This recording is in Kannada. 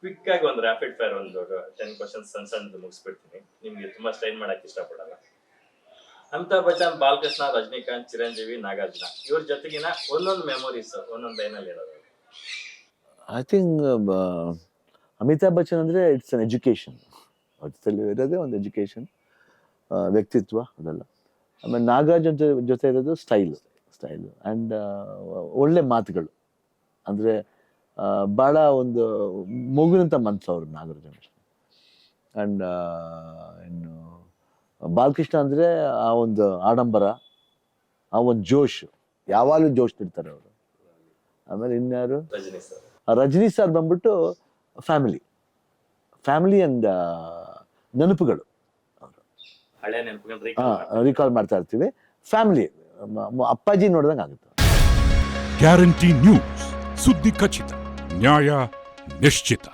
ಕ್ವಿಕ್ ಆಗಿ ಒಂದು ರ್ಯಾಪಿಡ್ ಫೈರ್ ಒಂದು 10 ಕ್ವಶನ್ಸ್ ಸಣ್ಣದು ಮುಗಿಸ್ಬಿಡ್ತೀನಿ. ನಿಮ್ಗೆ ತುಂಬಾ ಸ್ಟ್ರೈನ್ ಮಾಡಕ್ ಇಷ್ಟಪಡಲ್ಲ. ಅಮಿತಾಬ್ ಬಚ್ಚನ್, ಬಾಲಕೃಷ್ಣ, ರಜನಿಕಾಂತ್, ಚಿರಂಜೀವಿ, ನಾಗಾರ್ಜುನ ಇವ್ರ ಜೊತೆಗಿನ ಒಂದೊಂದು ಮೆಮೊರೀಸ್ ಒಂದೊಂದು ಲೈನಲ್ಲಿ ಇರೋದು. ಐ ಥಿಂಕ್ ಅಮಿತಾಬ್ ಬಚ್ಚನ್ ಅಂದರೆ ಇಟ್ಸ್ ಅನ್ ಎಜುಕೇಷನ್. ಅರ್ಥದಲ್ಲಿ ಇರೋದೇ ಒಂದು ಎಜುಕೇಷನ್, ವ್ಯಕ್ತಿತ್ವ ಅದೆಲ್ಲ. ಆಮೇಲೆ ನಾಗಾರ್ಜುನ ಜೊತೆ ಇರೋದು ಸ್ಟೈಲು ಆ್ಯಂಡ್ ಒಳ್ಳೆ ಮಾತುಗಳು. ಅಂದರೆ ಭಾಳ ಒಂದು ಮಗುವಿನಂಥ ಮನಸ್ಸು ಅವರು ನಾಗಾರ್ಜುನ. ಆ್ಯಂಡ್ ಇನ್ನು ಬಾಲಕೃಷ್ಣ ಅಂದರೆ ಆ ಒಂದು ಆಡಂಬರ, ಆ ಒಂದು ಜೋಶ್, ಯಾವಾಗಲೂ ಜೋಶ್ ಇರ್ತಾರೆ ಅವರು. ಆಮೇಲೆ ಇನ್ಯಾರು, ರಜನಿ ಸರ್ ಬಂದ್ಬಿಟ್ಟು ಫ್ಯಾಮಿಲಿ ಆ್ಯಂಡ್ ನೆನಪುಗಳು ಅವರು ಹಳೆ ನೆನಪುಗಳು ರಿಕಾಲ್ ಮಾಡ್ತಾ ಇರ್ತೀವಿ. ಫ್ಯಾಮಿಲಿ ಅಪ್ಪಾಜಿ ನೋಡಿದಂಗೆ ಆಗುತ್ತೆ. ಗ್ಯಾರಂಟಿ ನ್ಯೂಸ್, ಸುದ್ದಿ ಖಚಿತ, ನ್ಯಾಯ ನಿಶ್ಚಿತ.